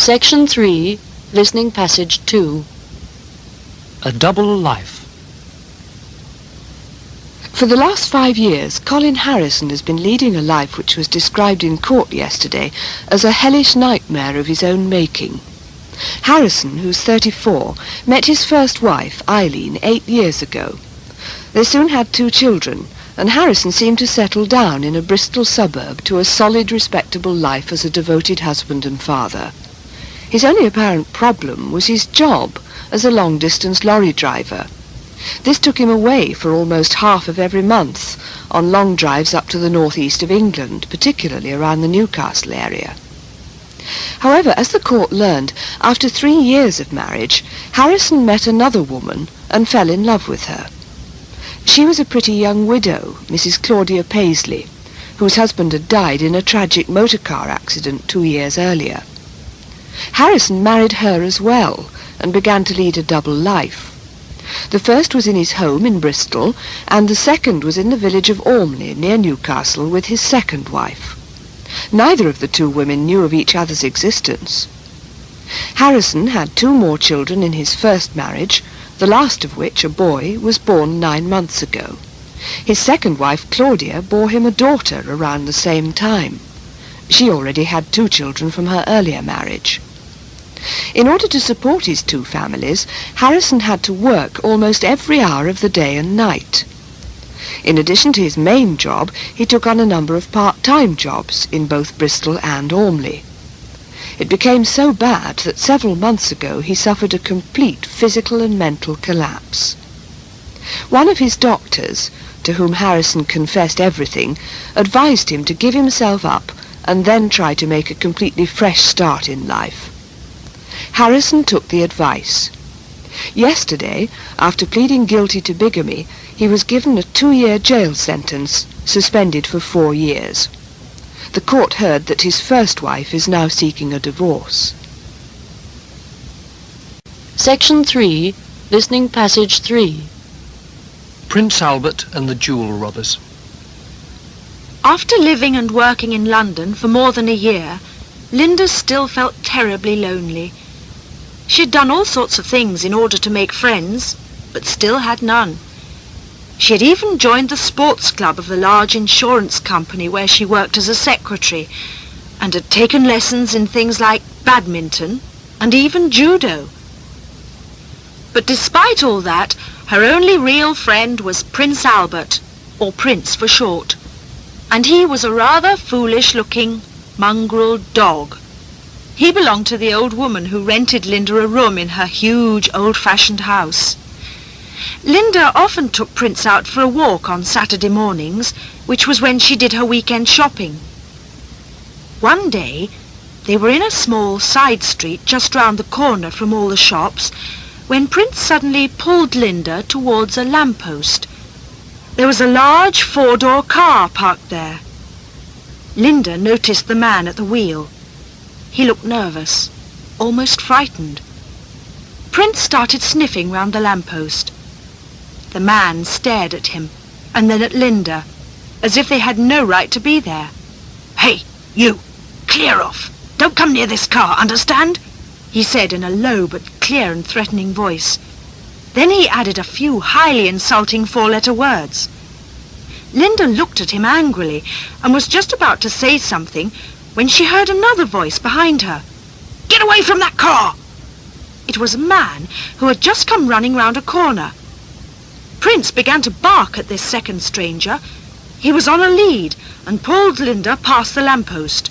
Section 3, Listening Passage 2. A Double Life. For the last 5 years, Colin Harrison has been leading a life which was described in court yesterday as a hellish nightmare of his own making. Harrison, who's 34, met his first wife, Eileen, 8 years ago. They soon had 2 children, and Harrison seemed to settle down in a Bristol suburb to a solid, respectable life as a devoted husband and father. His only apparent problem was his job as a long-distance lorry driver. This took him away for almost half of every month on long drives up to the northeast of England, particularly around the Newcastle area. However, as the court learned, after 3 years of marriage, Harrison met another woman and fell in love with her. She was a pretty young widow, Mrs. Claudia Paisley, whose husband had died in a tragic motor car accident 2 years earlier. Harrison married her as well and began to lead a double life. The first was in his home in Bristol, and the second was in the village of Ormley near Newcastle with his second wife. Neither of the 2 women knew of each other's existence. Harrison had 2 more children in his first marriage, the last of which, a boy, was born 9 months ago. His second wife, Claudia, bore him a daughter around the same time. She already had 2 children from her earlier marriage. In order to support his 2 families, Harrison had to work almost every hour of the day and night. In addition to his main job, he took on a number of part-time jobs in both Bristol and Ormley. It became so bad that several months ago he suffered a complete physical and mental collapse. One of his doctors, to whom Harrison confessed everything, advised him to give himself up and then try to make a completely fresh start in life. Harrison took the advice. Yesterday, after pleading guilty to bigamy, he was given a 2-year jail sentence, suspended for 4 years. The court heard that his first wife is now seeking a divorce. Section 3, Listening Passage 3. Prince Albert and the Jewel Robbers. After living and working in London for more than a year, Linda still felt terribly lonely. She'd done all sorts of things in order to make friends, but still had none. She had even joined the sports club of the large insurance company where she worked as a secretary, and had taken lessons in things like badminton and even judo. But despite all that, her only real friend was Prince Albert, or Prince for short, and he was a rather foolish-looking mongrel dog. He belonged to the old woman who rented Linda a room in her huge old-fashioned house. Linda often took Prince out for a walk on Saturday mornings, which was when she did her weekend shopping. One day, they were in a small side street just round the corner from all the shops, when Prince suddenly pulled Linda towards a lamppost. There was a large 4-door car parked there. Linda noticed the man at the wheel. He looked nervous, almost frightened. Prince started sniffing round the lamppost. The man stared at him, and then at Linda, as if they had no right to be there. "Hey, you! Clear off! Don't come near this car, understand?" he said in a low but clear and threatening voice. Then he added a few highly insulting 4-letter words. Linda looked at him angrily and was just about to say something when she heard another voice behind her. "Get away from that car!" It was a man who had just come running round a corner. Prince began to bark at this second stranger. He was on a lead and pulled Linda past the lamppost.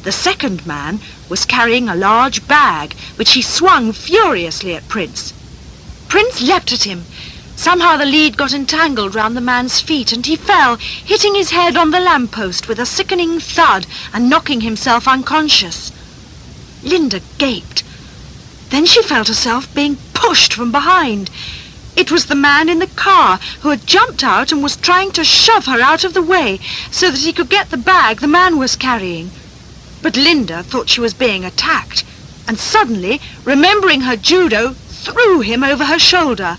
The second man was carrying a large bag, which he swung furiously at Prince. Prince leapt at him. Somehow the lead got entangled round the man's feet, and he fell, hitting his head on the lamppost with a sickening thud and knocking himself unconscious. Linda gaped. Then she felt herself being pushed from behind. It was the man in the car who had jumped out and was trying to shove her out of the way so that he could get the bag the man was carrying. But Linda thought she was being attacked, and suddenly, remembering her judo, threw him over her shoulder.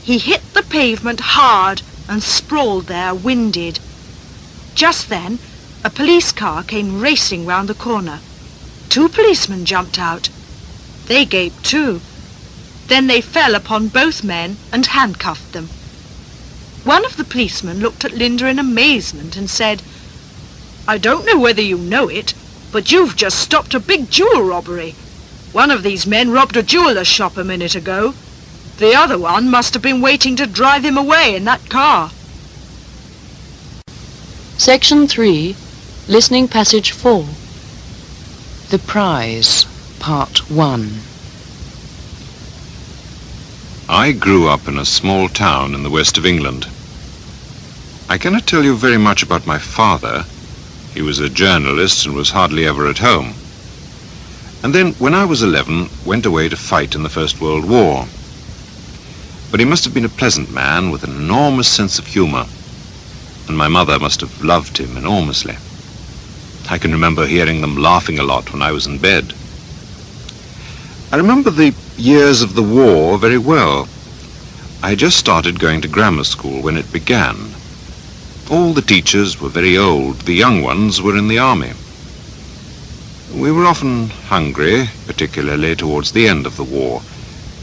He hit the pavement hard and sprawled there, winded. Just then, a police car came racing round the corner. 2 policemen jumped out. They gaped too. Then they fell upon both men and handcuffed them. One of the policemen looked at Linda in amazement and said, "I don't know whether you know it, but you've just stopped a big jewel robbery. One of these men robbed a jeweller's shop a minute ago. The other one must have been waiting to drive him away in that car." Section 3, Listening Passage 4. The Prize, Part 1. I grew up in a small town in the west of England. I cannot tell you very much about my father. He was a journalist and was hardly ever at home. And then, when I was 11, went away to fight in the First World War. But he must have been a pleasant man with an enormous sense of humour, and my mother must have loved him enormously. I can remember hearing them laughing a lot when I was in bed. I remember the years of the war very well. I had just started going to grammar school when it began. All the teachers were very old. The young ones were in the army. We were often hungry, particularly towards the end of the war,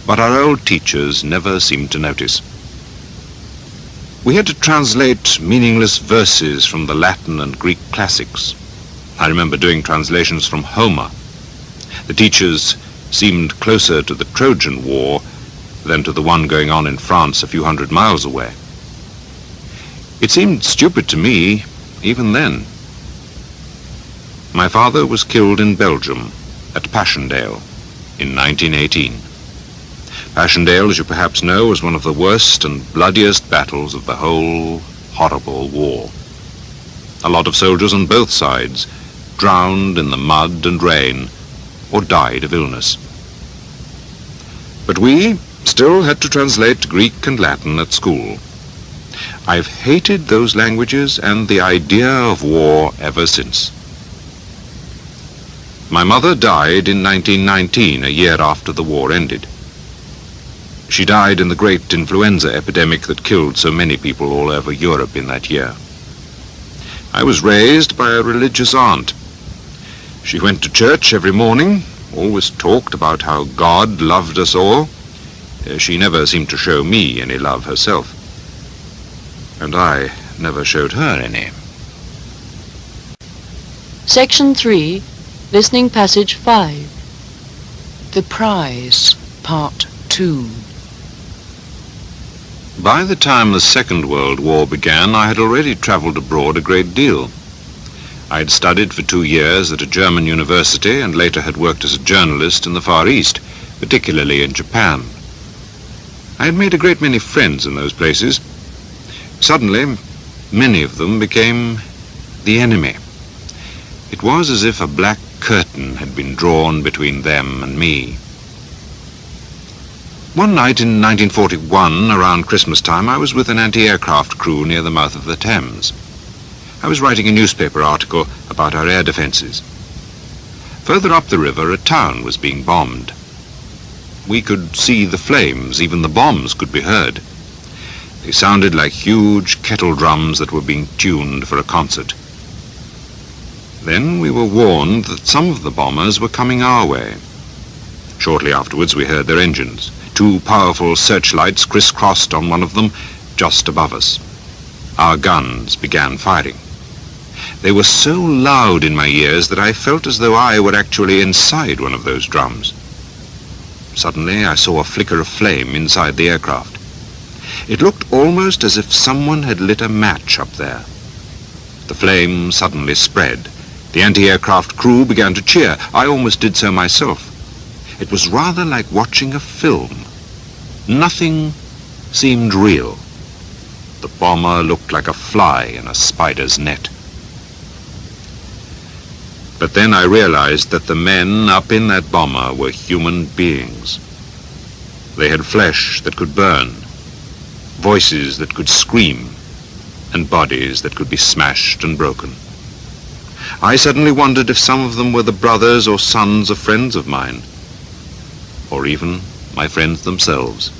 but our old teachers never seemed to notice. We had to translate meaningless verses from the Latin and Greek classics. I remember doing translations from Homer. The teachers seemed closer to the Trojan War than to the one going on in France a few hundred miles away. It seemed stupid to me even then. My father was killed in Belgium at Passchendaele in 1918. Passchendaele, as you perhaps know, was one of the worst and bloodiest battles of the whole horrible war. A lot of soldiers on both sides drowned in the mud and rain or died of illness. But we still had to translate Greek and Latin at school. I've hated those languages and the idea of war ever since. My mother died in 1919, a year after the war ended. She died in the great influenza epidemic that killed so many people all over Europe in that year. I was raised by a religious aunt. She went to church every morning, always talked about how God loved us all. She never seemed to show me any love herself, and I never showed her any. Section 3, Listening Passage 5. The Prize, Part 2. By the time the Second World War began, I had already traveled abroad a great deal. I had studied for 2 years at a German university and later had worked as a journalist in the Far East, particularly in Japan. I had made a great many friends in those places. Suddenly, many of them became the enemy. It was as if a black curtain had been drawn between them and me. One night in 1941, around Christmas time, I was with an anti-aircraft crew near the mouth of the Thames. I was writing a newspaper article about our air defenses. Further up the river, a town was being bombed. We could see the flames, even the bombs could be heard. They sounded like huge kettle drums that were being tuned for a concert. Then we were warned that some of the bombers were coming our way. Shortly afterwards we heard their engines. 2 powerful searchlights crisscrossed on one of them just above us. Our guns began firing. They were so loud in my ears that I felt as though I were actually inside one of those drums. Suddenly I saw a flicker of flame inside the aircraft. It looked almost as if someone had lit a match up there. The flame suddenly spread. The anti-aircraft crew began to cheer. I almost did so myself. It was rather like watching a film. Nothing seemed real. The bomber looked like a fly in a spider's net. But then I realized that the men up in that bomber were human beings. They had flesh that could burn, voices that could scream, and bodies that could be smashed and broken. I suddenly wondered if some of them were the brothers or sons of friends of mine, or even my friends themselves.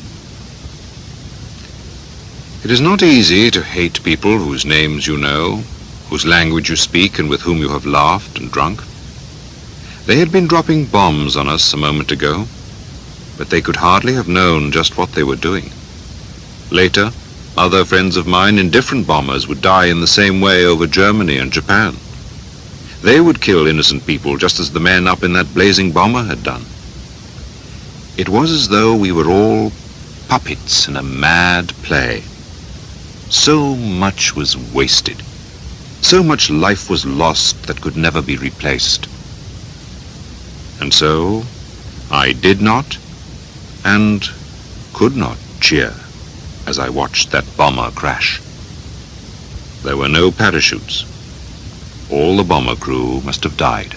It is not easy to hate people whose names you know, whose language you speak, and with whom you have laughed and drunk. They had been dropping bombs on us a moment ago, but they could hardly have known just what they were doing. Later, other friends of mine in different bombers would die in the same way over Germany and Japan. They would kill innocent people just as the men up in that blazing bomber had done. It was as though we were all puppets in a mad play. So much was wasted. So much life was lost that could never be replaced. And so, I did not and could not cheer as I watched that bomber crash. There were no parachutes. All the bomber crew must have died.